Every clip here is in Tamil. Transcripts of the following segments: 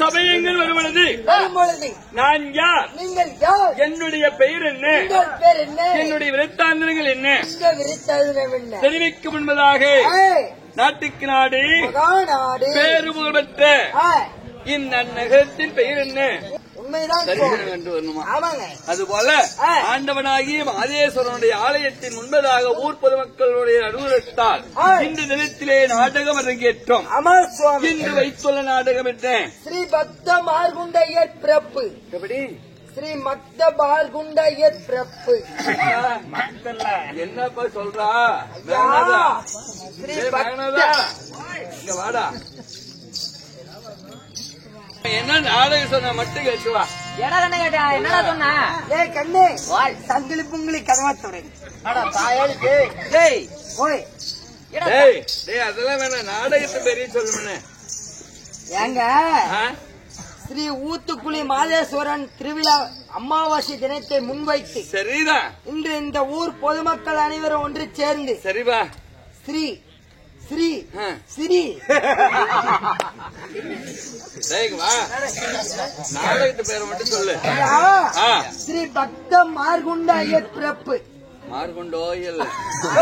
சபையங்கள் வரும்பொழுது நான் யார், என்னுடைய பெயர் என்ன, என்னுடைய விருத்தாந்தங்கள் என்ன தெரிவிக்கும் என்பதாக நாட்டுக்கு நாடு பேரு புகழ்பெற்ற இந்நகரத்தின் பெயர் என்ன அதுபோல ஆண்டவனாகிய மாதேஸ்வரனுடைய ஆலயத்தின் முன்பதாக ஊர் பொதுமக்களுடைய அனுகூலத்தால் இன்று தினத்திலே நாடகம் அரங்கேற்றோம். இன்று வைத்துள்ள நாடகம் என்ன? ஸ்ரீ பக்த மார்குண்டையர் பிறப்பு. எப்படி? ஸ்ரீ மக்த மார்குண்டையர் பிறப்பு. என்னப்பா சொல்றா? இங்க வாடா. என்ன நாடகம் சொன்ன மட்டும் கேட்டுவா. என்னடா சொன்ன? ஏய் கண்ணே, சங்கிலி புங்கிலி கதவாத்துறை அதெல்லாம் வேணாம், நாடகத்தை பெரிய சொல்லுமே. ஏங்க ஸ்ரீ ஊத்துக்குளி மாதேஸ்வரன் திருவிழா அமாவாசை தினத்தை முன்வைத்து சரிதான் இன்று இந்த ஊர் பொதுமக்கள் அனைவரும் ஒன்று சேர்ந்து சரிவா ஸ்ரீ ஸ்ரீ ஸ்ரீ நாடகத்து பேரை மட்டும் சொல்லு. ஸ்ரீ பக்த மார்குண்டையர் பிறப்பு. மார்குண்டோயல்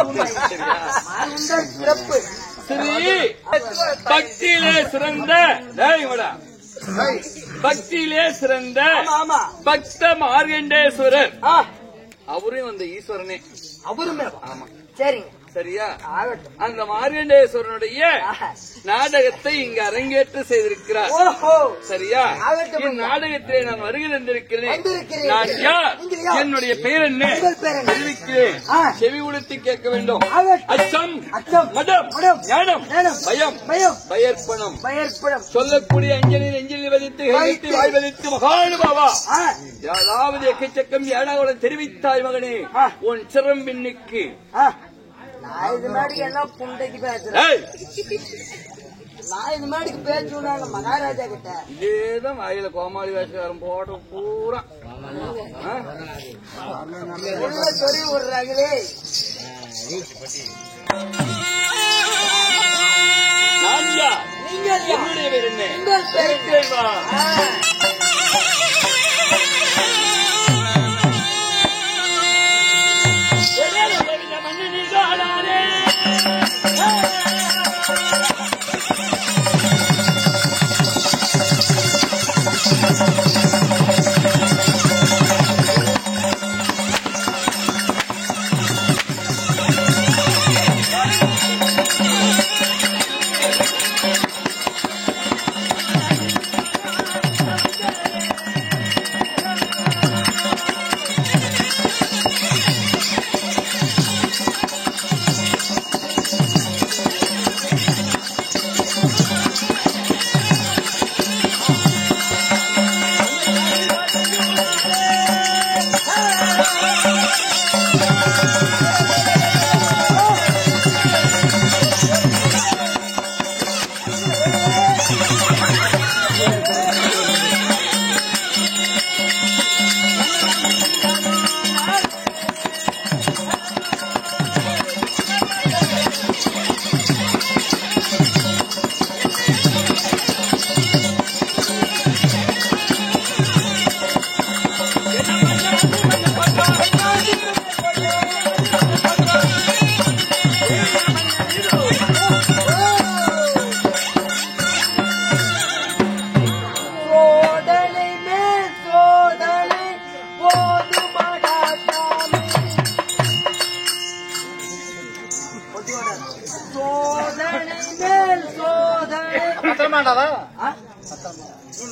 மார்குண்டர் பிறப்பு. ஸ்ரீ பக்தியிலே சிறந்த பக்தியிலே சிறந்த பக்த மார்கண்டேஸ்வரர். அவரும் அந்த ஈஸ்வரனே. அவருமே? ஆமா. சரிங்க. சரியா? அந்த மார்கண்டேஸ்வரனுடைய நாடகத்தை இங்கு அரங்கேற்று செய்திருக்கிறார். சரியா? இந்நாடகத்திலே நான் வருகை தந்திருக்கிறேன். நான் யார், என்னுடைய பெயர் என்ன தெரிவிக்கிறேன். செவி உடுத்தி கேட்க வேண்டும். அச்சம், மடம், ஞானம், பயம், பயற்பணம் சொல்லக்கூடிய அஞ்சலில் வதித்து வாய் வதித்து மகானுபாவா, யாராவது எக்கச்சக்கம் ஏடாவுடன் தெரிவித்தாய் மகனே உன் சிறம்பின்னுக்கு. நான் இது மாதிரி எல்லாம் புண்டைக்கு பேசுறேன். நான் இது மாதிரி பேசுவாங்க மகாராஜா கிட்ட. இதேதான் வாயில கோமாளி வேஷக்காரன் போட பூரா சொல்லி விடுறாங்களே. நீங்க என்னுடைய பேர் என்ன?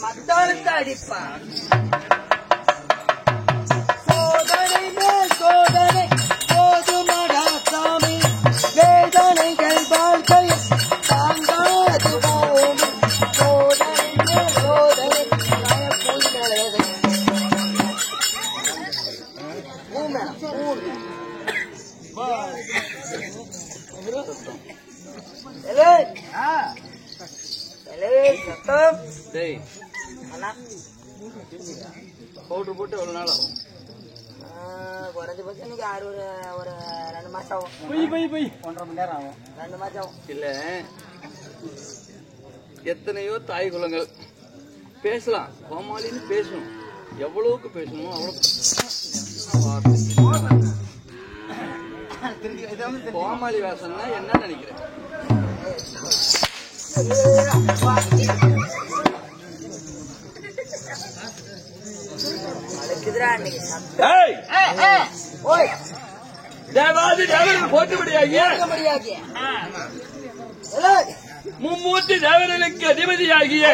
மத்தாளத்தை அடிப்பா சோதனை மேல் சோதனை போதுமடா சாமி வேதனைகள் வாழ்க்கை தாங்காது போகும் சோதனை மேல் சோதனை பவுடர் போட்டு எவ்வளவு நாள் ஆகும்? குறைஞ்சபட்சம் இன்னைக்கு ஒரு 2 மாசம் ஆகும். 1.5 மணி நேரம் ஆகும். 2 மாசம் ஆகும். இல்ல எத்தனையோ தாய் குலங்கள் பேசலாம், கோமாளின்னு பேசணும். எவ்வளவுக்கு பேசணும் அவ்வளவு. கோமாளி வேஷம்னா என்ன நினைக்கிறேன்? தேவாதி தேவர்கள் போட்டுபடியாகிய மும்மூர்த்தி தேவர்களுக்கு அதிபதியாகிய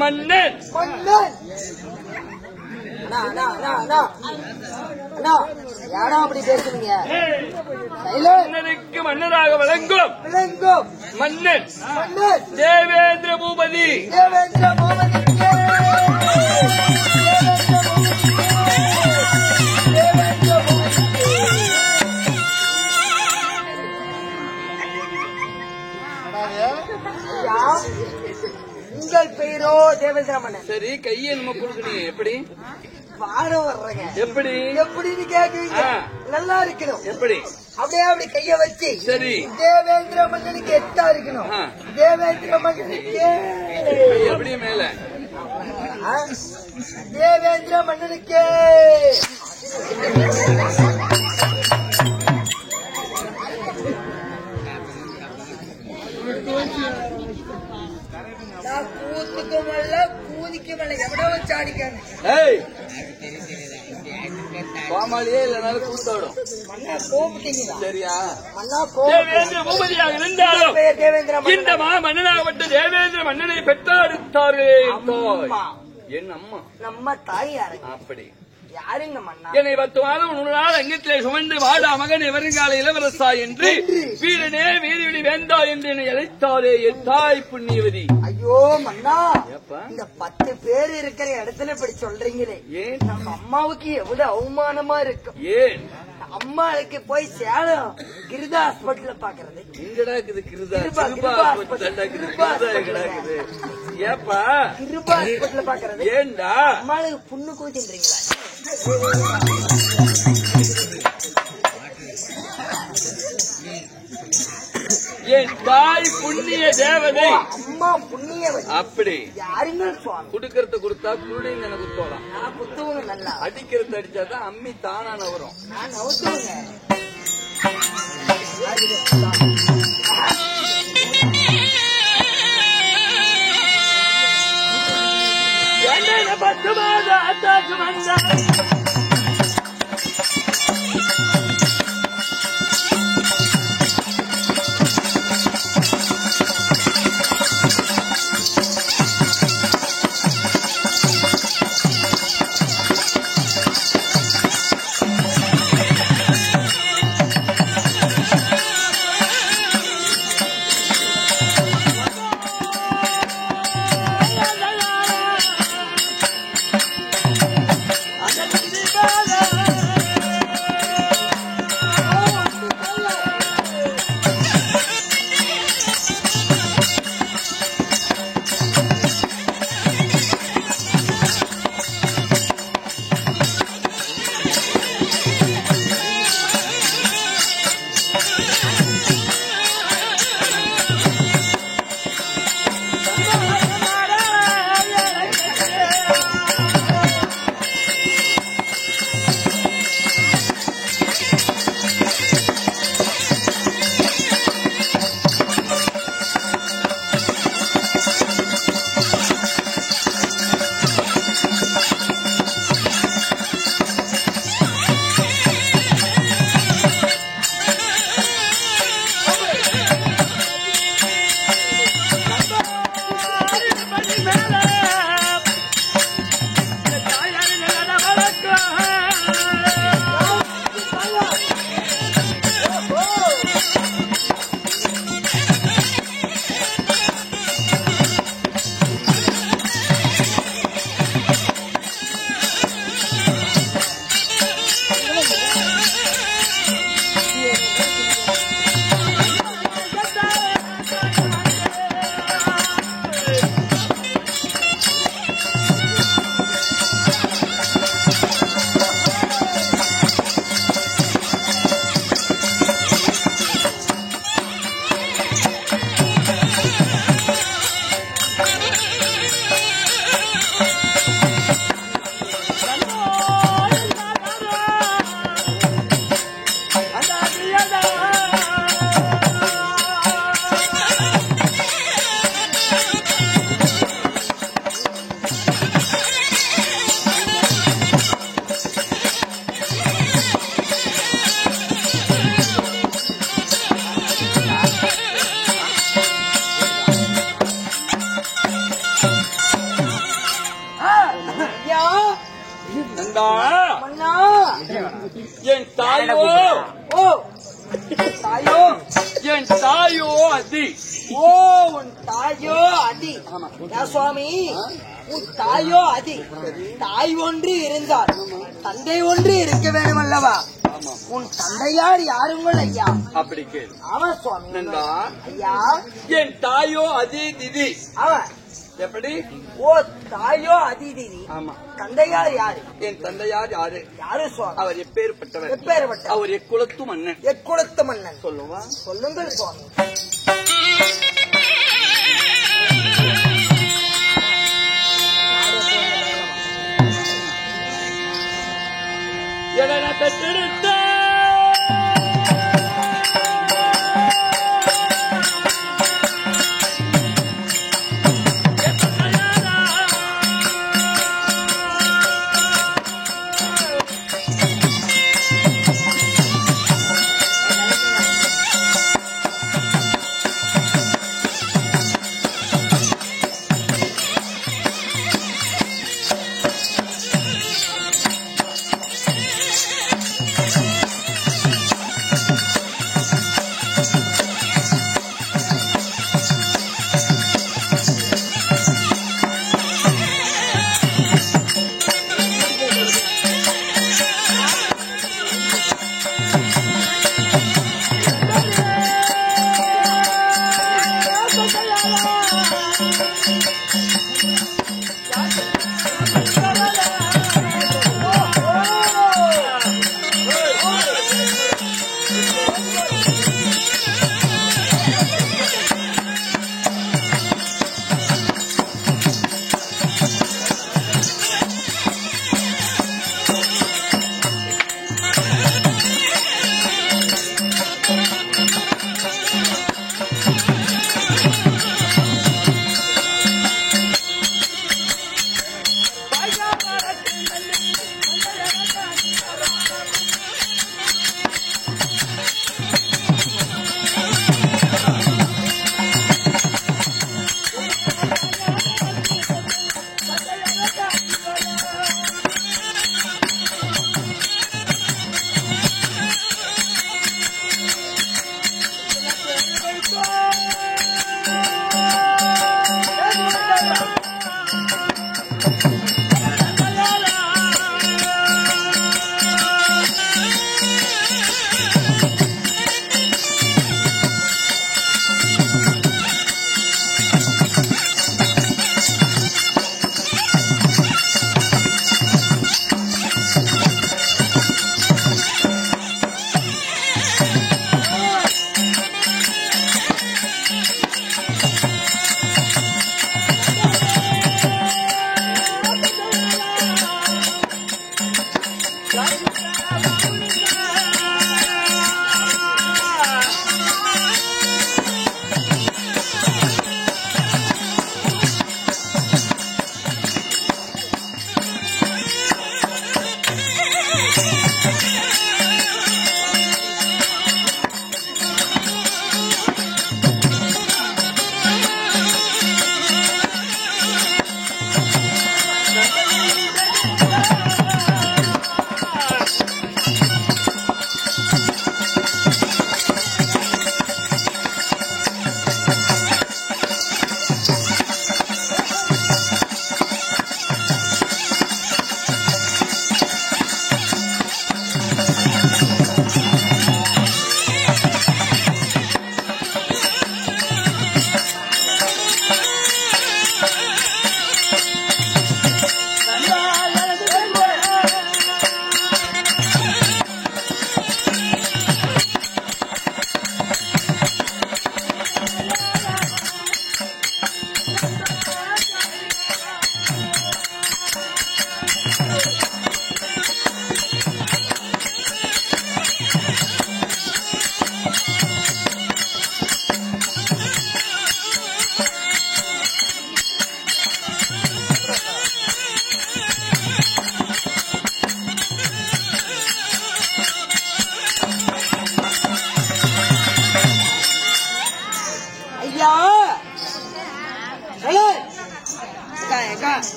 மன்னன் அப்படி பேசுறீங்க? மன்னனுக்கு மன்னராக விளங்கும் மன்னன் தேவேந்திர பூபதி. உங்கள் பெயரோ தேவேந்திர மன்னன். சரி, கையை நம்ம கொடுக்கணும். எப்படி பாடம் வர்றங்க? எப்படி எப்படின்னு கேக்குறீங்க? நல்லா இருக்கணும். எப்படி? அப்படி கைய வச்சு சரி, தேவேந்திர மன்னனுக்கு எட்டா இருக்கணும். தேவேந்திர மன்னனுக்கு எப்படியே மேல தேவேந்திர மன்னனுக்கு கூத்துக்கும் அல்ல கூதிக்கும் அல்ல எவ்வளோ சாடிக்காங்க. கோமாளியே இல்லைனாலும் கூத்தோடும். மன்னா கோபிட்டீங்களா? சரியா? மன்னா தேவேந்திர பூபதியாக இருந்தாலும் தேவேந்திர இந்த மன்னனாகப்பட்ட தேவேந்திர மன்னனை பெற்றாடுத்தார்களே என் அம்மா நம்ம தாய் யாரு? அப்படி யாருங்க மன்னா? என்னை 10 மாதம் 100 நாள் அங்கத்திலே சுமந்து வாடா மகன் வருங்கால இளவரசா என்று வீரனே வீரவிடி வேந்தா என்று என்னை அழைத்தாரே என் தாய் புண்ணியவதி. ஐயோ மன்னா, இந்த 10 பேர் இருக்கிற இடத்துல இப்படி சொல்றீங்களே, ஏன் நம்ம அம்மாவுக்கு எவ்வளவு அவமானமா இருக்கும். ஏன் அம்மாவுக்கு போய் சேலம் கிருதா ஹாஸ்பிட்டல் பாக்குறது எங்கடா இருக்குது? கிருபா ஏப்பா கிருபா ஹாஸ்பிட்டல் பாக்குறது ஏண்டா? அம்மாவுக்கு புண்ணு கூச்சின்றீங்களா? என் தாய் புண்ணிய தேவதை. அம்மா புண்ணியவதி. அப்படி யாருங்க சுவாமி? குடுக்கறத கொடுத்தா குருடைன்னு எனக்கு தோலாம். நான் குத்துவங்க நல்லா. அடிக்கிறது அடிச்சாதான் அம்மி தானா நவரும். நான் நவுத்துவங்க. என்ன 10 மாதம் அத்தாச்சு வந்தா ஐயா நந்தா மன்னா என் தாயோ ஓ தாயோ என் தாயோ அதி ஓ உன் தாயோ அதி யா சுவாமி உன் தாயோ அதி தாய் ஒன்று இருந்தால் தந்தை ஒன்று இருக்க வேண்டும் அல்லவா உன் தந்தையார் யாருங்கள் ஐயா அப்படி கேள் ஆமா சுவாமி நந்தா ஐயா என் தாயோ அதி திதி அவன் எப்படி ஓ தாயோ அதி திதி ஆமா தந்தையார் யாரு என் தந்தையார் யாரு யாரு சுவாமி அவர் எப்பேற்பட்டவர் எப்பேற்பட்ட அவர் எக்குலத்து மன்னன் எக்குடத்த மன்னன் சொல்லுவா சொல்லுங்கள் சுவாமி என பெற்றெடுத்த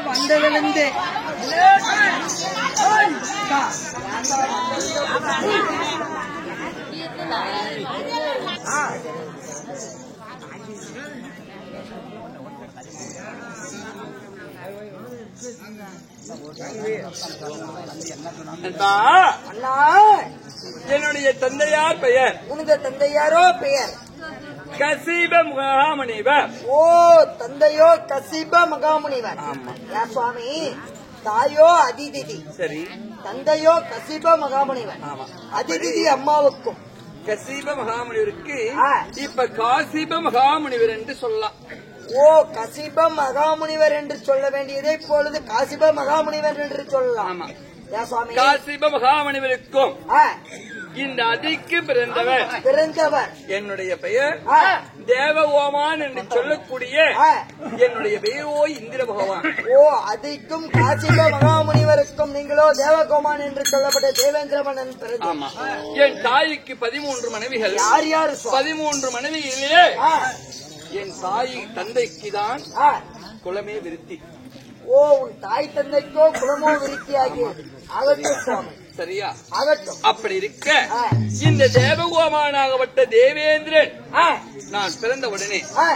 வந்ததிலிருந்து அண்ணா, என்னுடைய தந்தையார் பெயர் உனது தந்தையாரோ பெயர் கசிப மகாமுனிவர். ஓ, தந்தையோ கசிப மகாமுனிவர். ஏன் சுவாமி? தாயோ அதிதிதி. சரி, தந்தையோ கசிப மகாமுனிவர். அதிதிதி அம்மாவுக்கும் கசிப மகாமுனிவருக்கு ஆ. இப்ப காசிப மகாமுனிவர் என்று சொல்லலாம். ஓ, கசிப மகாமுனிவர் என்று சொல்ல வேண்டியதை இப்பொழுது காசிப மகாமுனிவர் என்று சொல்லலாம். ஆமா. ஏன் சுவாமி? காசிப மகாமுனிவருக்கும் ஆ, இந்த அதிக்கு பிறந்தவர் பிறந்தவர் என்னுடைய பெயர் ஆ, தேவகோமான் என்று சொல்லக்கூடிய ஆ. என்னுடைய பெயரோ இந்திர பகவான். ஓ, அதிக்கும் காசிப மகாமுனிவருக்கும் நீங்களோ தேவகோமான் என்று சொல்லப்பட்ட தேவேந்திர மன்னன் பிறந்த. ஆமா. என் தாய்க்கு 13 மனைவிகள். யார் யார் சுவாமி? 13 மனைவிகளிலே ஆ, என் தாய் தந்தைக்கு தான் ஆ. குலமே விருத்தி. ஓ, உன் தாய் தந்தைக்கோ குலமோ விருத்தியாகியது. ஆகட்டும் சுவாமி, சரியா? ஆகட்டும். அப்படி இருக்க ஆ. இந்த தேவகோமானாகப்பட்ட தேவேந்திரன் ஆ, நான் பிறந்த உடனே ஆ.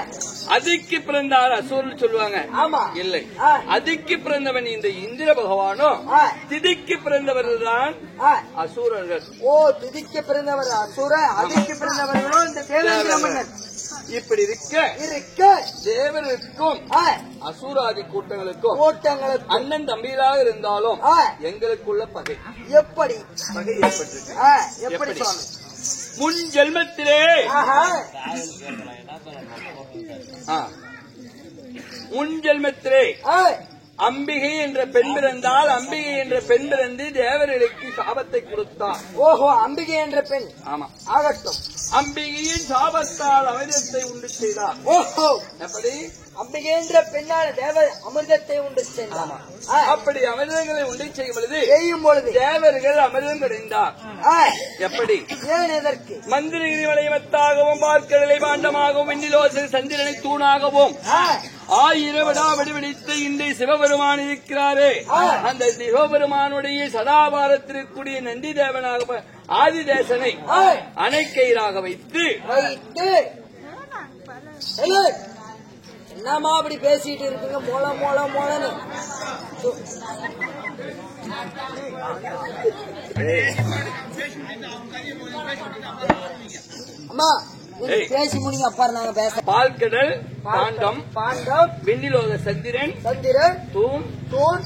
அதிக்கு பிறந்தார் அசூர்னு சொல்லுவாங்க. ஆமா. இல்லை, ஆ. அதிக்கு பிறந்தவன் இந்த இந்திர பகவானோ, ஆ. திதிக்கு பிறந்தவர்கள் தான் ஆ. அசூரர்கள். ஓ, திதிக்கு பிறந்தவர் அசுர, அதிக்கு பிறந்தவர்களோ இந்த தேவேந்திர மன்னன். இப்படி இருக்க இருக்க தேவர்களுக்கும் ஆ, அசூராதி கூட்டங்களுக்கும் கூட்டங்களுக்கு அண்ணன் தம்பிகளாக இருந்தாலும் ஆ. எங்களுக்குள்ள பகை எப்படி? பகை ஏற்பட்டிருக்கு. ஆ, எப்படி எப்படி? சுவாமி? முன் ஜென்மத்திலே ஆஹா. முன் ஜென்மத்திலே ஆ, அம்பிகை என்ற பெண் பிறந்தால் அம்பிகை என்ற பெண் பிறந்து தேவர்களுக்கு சாபத்தை கொடுத்தார். ஓஹோ, அம்பிகை என்ற பெண். ஆமா. ஆகட்டும். அம்பிகையின் சாபத்தால் அமிர்தத்தை உண்டு செய்தார். ஓஹோ, எப்படி? அம்பிகை என்ற பெண்ணால் தேவ அமிர்தத்தை உண்டு சென்றார். ஆ, அப்படி அமிர்தங்களை உண்டு செய்யும் பொழுது செய்யும் பொழுது தேவர்கள் அமிர்தம் கிடைந்தார். ஆ, எப்படி? ஏன் எதற்கு? மந்திரகிரி வளையமத்தாகவும் பார்க்கடலை பாண்டமாகவும் வெண்ணிலோசல் சந்திரனை தூணாகவும் ஆ, 1000 விடாவடி வெடித்து இன்றைய சிவபெருமான் இருக்கிறாரே, அந்த சிவபெருமானுடைய சதாபாரத்திற்குரிய நந்தி தேவனாக ஆதிதேசனை ஆ. அணைக்கயிறாக வைத்து வைத்து ஏய், என்னம்மா அப்படி பேசிட்டு இருக்குங்க? மோள மோள மோளன்னு. அம்மா, நீங்க ஏய். பேசி முடிங்க. அப்பாரு நாங்க பேச. பால்கடல் பாண்டம் பாண்டம், வெண்ணிலோக சந்திரன் சந்திரன், தூண் தூண்,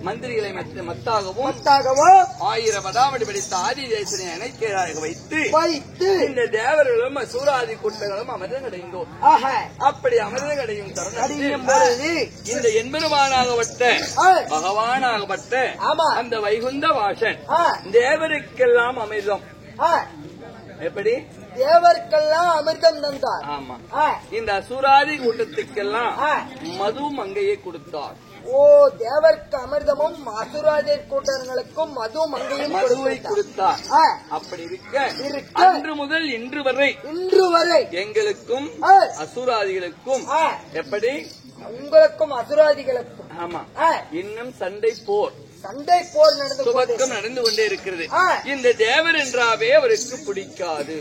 மந்திரிகளை மத்தாகவும் மத்தாகவோ 1000 வடாவடி படித்த ஆதிதேசனை அணைக்கயிறாக வைத்து வைத்து இந்த தேவர்களும் சூராதி கூட்டங்களும் அமிர்தம் அடைந்தோம். ஆஹா, அப்படி அமிர்தம் அடையும் அடியும் தருணத்தில் பொழுது இந்த எம்பெருமானாகப்பட்ட ஆ, பகவானாகப்பட்ட ஆமா. அந்த வைகுந்த வாசன் ஆ, தேவருக்கெல்லாம் அமிர்தம். ஆ, எப்படி? தேவர்க்கெல்லாம் அமிர்தம் தந்தார். ஆமா. ஆ, இந்த அசுராதி கூட்டத்துக்கெல்லாம் ஆ. மது மங்கையை கொடுத்தார். ஓ, தேவர்க்கு அமிர்தமும் அசுராஜர் கூட்டங்களுக்கும் மது மங்கையும் மதுவை கொடுத்தார். கொடுத்தார். ஆ, அப்படி இருக்க இருக்க. அன்று முதல் இன்று வரை இன்று வரை எங்களுக்கும் ஆ, அசுராதிகளுக்கும் ஆ, எப்படி? உங்களுக்கும் அசுராதிகளுக்கும் ஆமா, ஆ, இன்னும் சண்டை போர் சண்டை போர் நடந்து கொண்டு துவக்கம் நடந்து கொண்டே இருக்கிறது. ஆ. இந்த தேவர் என்றாவே அவருக்கு பிடிக்காது.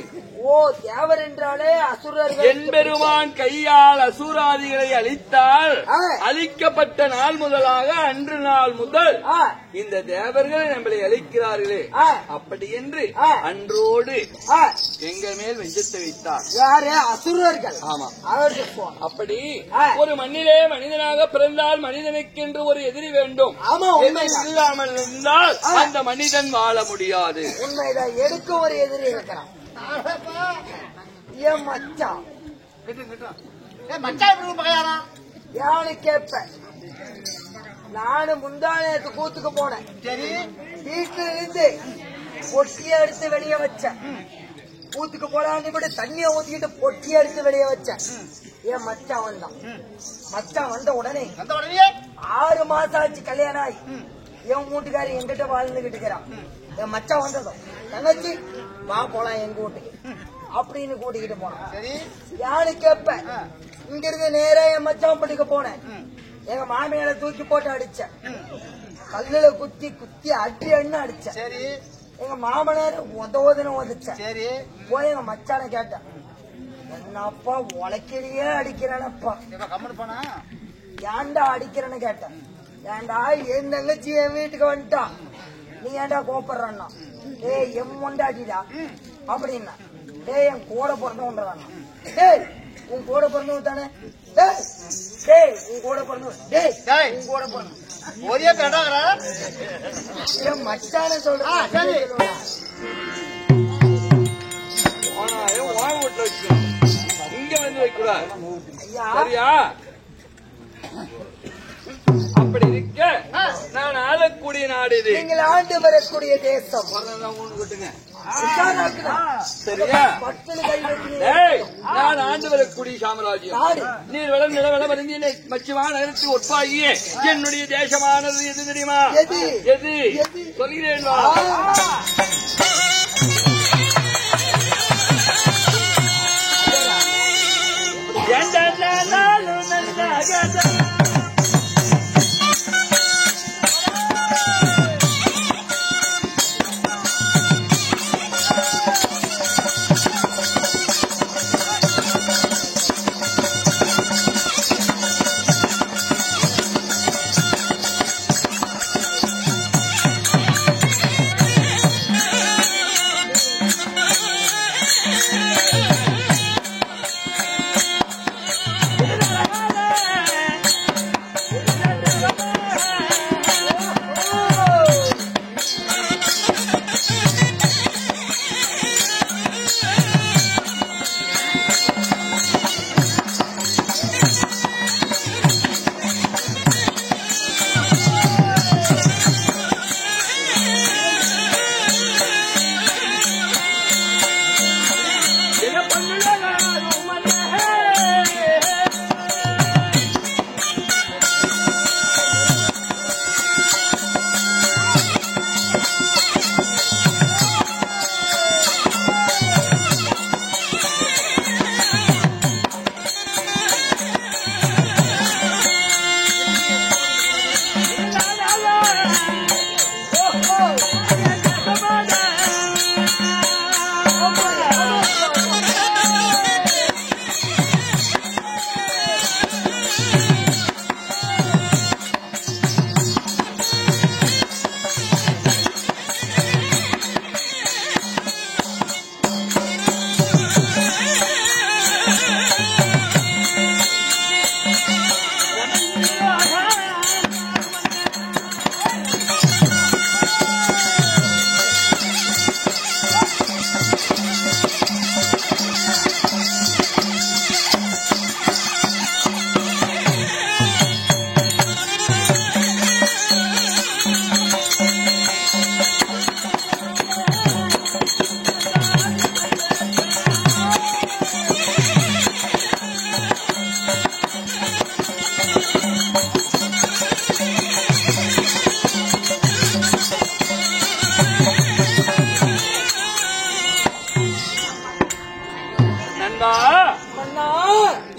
ஓ, தேவர் என்றாலே அசுரர்கள் எம்பெருமான் கையால் அசுராதிகளை அழித்தால் ஆ. அழிக்கப்பட்ட நாள் முதலாக அன்று நாள் முதல் ஆ, இந்த தேவர்கள் நம்மளை அழிக்கிறார்களே, ஆ. அப்படி என்று ஆ. அன்றோடு ஆ, எங்கள் மேல் வெஞ்சத்தை வைத்தார். யாரு? அசுரர்கள். ஆமா. அவருக்கு போ. அப்படி ஆ. ஒரு மண்ணிலே மனிதனாக பிறந்தால் மனிதனுக்கென்று ஒரு எதிரி வேண்டும். ஆமா, உண்மைதான். இல்லாமல் இருந்தால் ஆ. அந்த மனிதன் வாழ முடியாது. உண்மைதான். எடுக்க ஒரு எதிரி இருக்கிறான். ஏன் மச்சான்? யானு கேப்ப. நானு முந்தானத்து கூத்துக்கு போனேன். வீட்டுல இருந்து பொட்டிய எடுத்து வெளியே வச்சேன். கூத்துக்கு போலான்னு விட தண்ணிய ஊத்திக்கிட்டு பொட்டிய எடுத்து வெளியே வச்சேன். என் மச்சான் வந்தான். மச்சான் வந்த உடனே 6 மாசம் ஆச்சு கல்யாணம் ஆகி. என் வீட்டுக்காரி என்கிட்ட வாழ்ந்துகிட்டு இருக்கிறான். என் மச்சான் வந்ததும் தங்கச்சி வா போலாம் எங்க வீட்டுக்கு அப்படின்னு கூட்டிக்கிட்டு போனான். யானு கேப்ப. இங்க இருந்து நேரா என் மச்சான் பட்டிக்கு போனேன். எங்க மாமியார தூக்கி போட்டு அடிச்சேன். கல்லுல குத்தி குத்தி அடின்னு அடிச்சேன். சரி. எங்க மாமனார் உதவுதுன்னு உதச்சேன். சரி. போய் எங்க மச்சான கேட்டேன், என்னப்பா உழைக்கிறியே அடிக்கிறேனப்பா, கம்மன் போனா ஏன்டா அடிக்கிறேன்னு கேட்டேன். ஏன்டா என் தங்கச்சி என் வீட்டுக்கு வந்துட்டான், நீ ஏன்டா கோப்படுறான்னா, டேய் எம் கொண்டாடிடா அப்படின்னா, டேய் என் கூட பிறந்தவன்றான், டேய் உன் கூட பிறந்தவன் தானே, டேய் உன் கூட பிறந்தவன், டேய் உன் கூட பிறந்த ஒரே பேடாங்கற என் மச்சான சொல்றேன். இங்க வந்து வைக்கூடாது ஐயா சரியா? அப்படி இருக்க நான் ஆளக்கூடிய நாடு இது. நீங்கள் ஆண்டு வரக்கூடிய தேசம் சரியா? ஏய், நான் ஆண்டு வரக்கூடிய சாம்ராஜ்யம். நீர் வளம் நிலவள வருந்திய மச்சுமா நகரத்துக்கு ஒப்பாகிய என்னுடைய தேசமானது எது தெரியுமா? எது சொல்கிறேன் வா.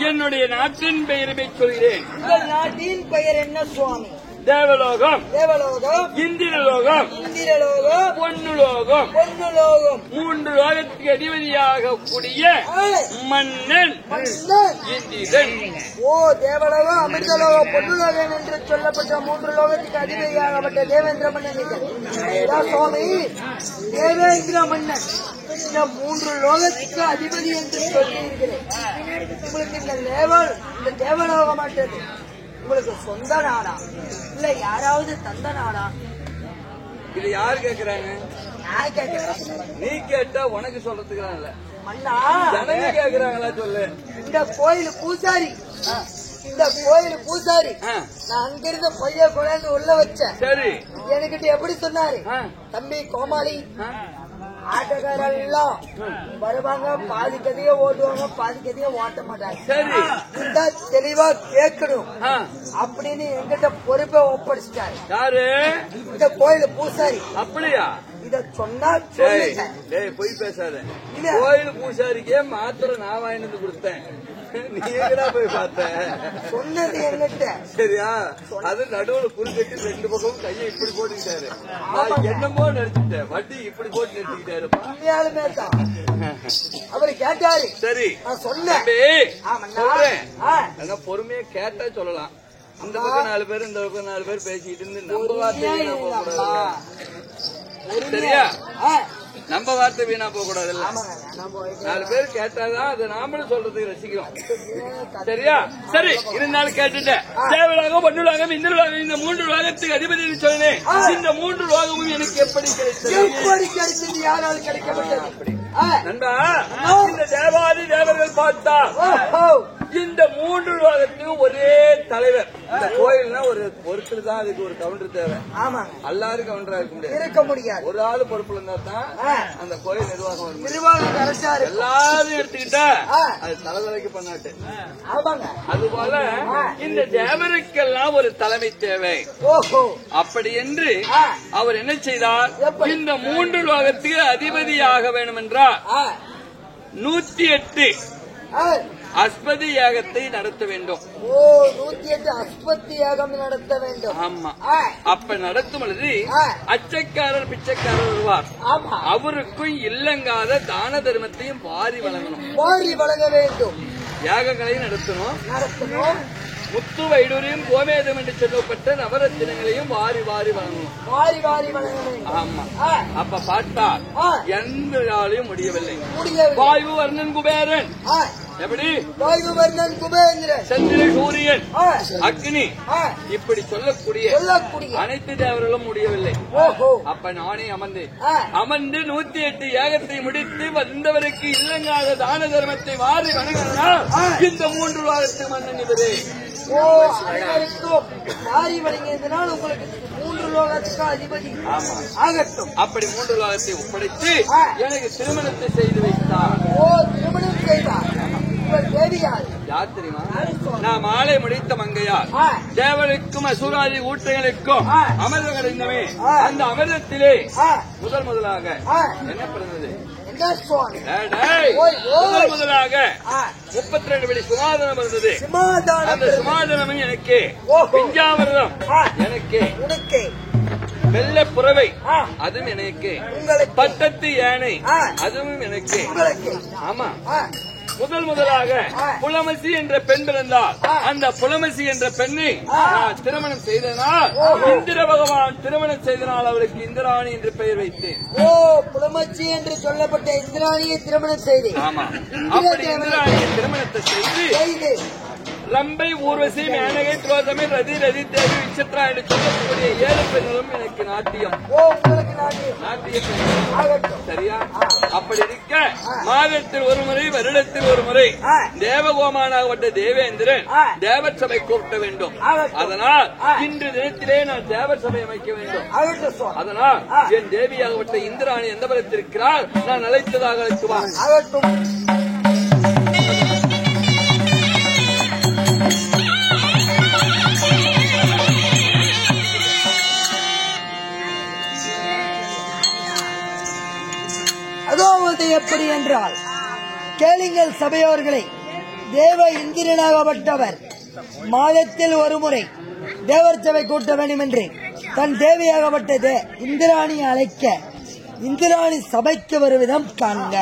என்னுடைய நாட்டின் பெயரை சொல்கிறேன். உங்கள் நாட்டின் பெயர் என்ன சுவாமி? தேவலோகம், தேவலோகம், இந்திரலோகம், இந்திரலோகம், பொன்னுலோகம், பொன்னுலோகம், 3 லோகத்துக்கு அதிபதியாக கூடிய மன்னன் இந்திரன். ஓ தேவலோகம், அமிர்தலோகம், பொன்னுலோகம் என்று சொல்லப்பட்ட 3 லோகத்துக்கு அதிபதியாகப்பட்ட தேவேந்திர மன்னன் சுவாமி. தேவேந்திர மன்னன் இந்த 3 லோகத்துக்கு அதிபதி என்று சொல்லியிருக்கிறேன். உங்களுக்கு இந்த தேவலோகம் மாட்டது உங்களுக்கு சொந்த நாடா இல்ல யாராவது தந்த நாடா? இது யாரு கேக்குறாங்க? நான் கேட்கிறேன். நீ கேட்டா உனக்கு சொல்றதுக்கு இல்ல மன்னா ஜனங்க கேக்குறாங்களா சொல்லு. இந்த கோயில் பூசாரி, இந்த கோயில் பூசாரி நான் அங்கிருந்து பொய்ய கொண்டாந்து உள்ள வச்சேன். சரி, என்கிட்ட எப்படி சொன்னாரு, தம்பி கோமாளி ஆட்டக்காரெல்லாம் வருவாங்க, பாதி கதைய ஓட்டுவாங்க, பாதி கதைய ஓட்ட மாட்டாங்க. சரி, இந்த தெளிவா கேட்கணும் அப்படின்னு என்கிட்ட பொறுப்பை ஒப்படைச்சிட்டாரு. யாரு? இந்த கோயில் பூசாரி. அப்படியா? இத சொன்னா போய் பேசாத. கோயில் பூசாரிக்கே மாத்திரை நான் வாங்கிட்டு கொடுத்தேன். நீ எங்கடா போய் பார்த்த? சொன்னது என்னட்ட சரியா? அது நடுவுல புரிஞ்சுட்டு 2 பக்கமும் கையை இப்படி போட்டுக்கிட்டாரு. நான் என்னமோ நினைச்சுட்டேன், வட்டி இப்படி போட்டு நிறுத்திக்கிட்டாரு. உண்மையாலுமே தான் அவரு கேட்டாரு. சரி நான் சொன்னேன். சொல்றேன், பொறுமையா கேட்டா சொல்லலாம். இந்த பக்கம் 4 பேர், இந்த பக்கம் 4 பேர் பேசிக்கிட்டு இருந்து நம்ம வார்த்தை வீணா போக கூடாது. சரியா? நம்ம வார்த்தை வீணா போக கூடாது. 4 பேர் கேட்டாதான் அதை நாமளும் சொல்றதுக்கு ரசிக்கிறோம். சரியா? சரி, இருந்தாலும் கேட்டுட்டேன். தேவலாகம், பொன்னுலாகம், இந்திரலாகம், இந்த 3 லோகத்துக்கு அதிபதி சொன்னேன். இந்த 3 லோகமும் எனக்கு எப்படி கிடைச்சது? யாரால் கிடைக்கப்பட்டது? நண்பா, இந்த தேவாதி தேவர்கள் பார்த்தா இந்த 3 லோகத்துக்கும் ஒரே தலைவர். இந்த கோயில்னா ஒருத்தர் தான் அதுக்கு ஒரு கவுண்டர் தேவை. எல்லாரும் கவுண்டரா இருக்க முடியாது. ஒரு ஆளு பொறுப்புல இருந்தா தான் அந்த கோயில் நிர்வாகம் வரும். எல்லாரும் எடுத்துக்கிட்டா அது தலைவரைக்கு பண்ணாட்டு. அதுபோல இந்த தேவருக்கெல்லாம் ஒரு தலைமை தேவை. அப்படி என்று அவர் என்ன செய்தார்? இந்த 3 லோகத்துக்கு அதிபதியாக வேண்டும் என்றால் 108 அஸ்பதி யாகத்தை நடத்த வேண்டும். 108 அஸ்பதி யாகம் நடத்த வேண்டும். ஆமா. அப்ப நடத்தும் பொழுது அச்சக்காரர் பிச்சைக்காரர் வருவார். அவருக்கும் இல்லங்காத தான தர்மத்தையும் வாரி வழங்கணும். வாரி வழங்க வேண்டும். யாகங்களையும் நடத்தணும். முத்து வைடூரியம் கோமேதம் என்று சொல்லப்பட்ட நவரத்தினங்களையும் வாரி வாரி வழங்கணும். வாரி வாரி வழங்க வேண்டும். ஆமா. அப்ப பார்த்தா எந்த நாளையும் முடியவில்லை. வாயு வர்ணன் குபேரன் எப்படி? வாயு வர்ணன் குபேந்திரன், சந்திர சூரியன், அக்னி, இப்படி சொல்லக்கூடிய அனைத்து தேவர்களும் முடியவில்லை. அப்ப நானே அமர்ந்து 108 யாகத்தை முடித்து வந்தவருக்கு இல்லங்காத தான தர்மத்தை வாரி வணங்கினால் இந்த 3 லோகத்து மன்னன் இவரே. வாரி வணங்கியதனால் உங்களுக்கு 3 லோகத்துக்கு அதிபதி ஆகட்டும். அப்படி 3 லோகத்தை ஒப்படைத்து எனக்கு திருமணத்தை செய்து வைத்தார். திருமணம் செய்தார். யார் தெரியுமா? நான் மாலை முடித்த மங்கையார். தேவனுக்கும் அசுராதி ஊட்டைகளுக்கும் அமிர்தம் கிடைந்தமே. அந்த அமிர்தத்திலே முதலாக என்ன பிறந்தது? முதலாக 32 படி சுமாதானம் இருந்தது. அந்த சுமாதானம் எனக்கு, பிஞ்சாமிர்தம் எனக்கு, வெள்ள புறவை அதுவும் எனக்கு, பட்டத்து யானை அதுவும் எனக்கு. ஆமா. முதலாக புலமசி என்ற பெண் பிறந்தார். அந்த புலமசி என்ற பெண்ணை நான் திருமணம் செய்தனால் இந்திர பகவான் திருமணம் செய்தனால் அவருக்கு இந்திராணி என்று பெயர் வைத்தேன். புலமசி என்று சொல்லப்பட்ட இந்திராணியை திருமணம் செய்தேன். ஆமா. அப்படி இந்திராணியை திருமணத்தை செய்து ரம்பை, ஊர்வசி, மேனகை, துரோதமை, ரதி, தேவி, விசித்ரா என்று சொல்லக்கூடிய 7 பெண்களும் எனக்கு நாட்டியம். சரியா? அப்படி இருக்க மாதத்தில் ஒரு முறை, வருடத்தில் ஒரு முறை தேவகோமானாகப்பட்ட தேவேந்திரன் தேவர் சபை கூப்பிட வேண்டும். அதனால் இன்று தினத்திலே நான் தேவர் சபை அமைக்க வேண்டும். அதனால் என் தேவியாகப்பட்ட இந்திராணி எந்த பலத்திருக்கிறார்? நான் அழைத்ததாக அழைத்துவான். அதாவது எப்படி என்றால், கேளுங்கள் சபையோர்களை, தேவ இந்திரனாகப்பட்டவர் மாதத்தில் ஒரு முறை தேவர் சபை கூட்ட வேண்டும் என்று தன் தேவியாகப்பட்ட இந்திராணியை அழைக்க இந்திராணி சபைக்கு வருவிதம் காண்க.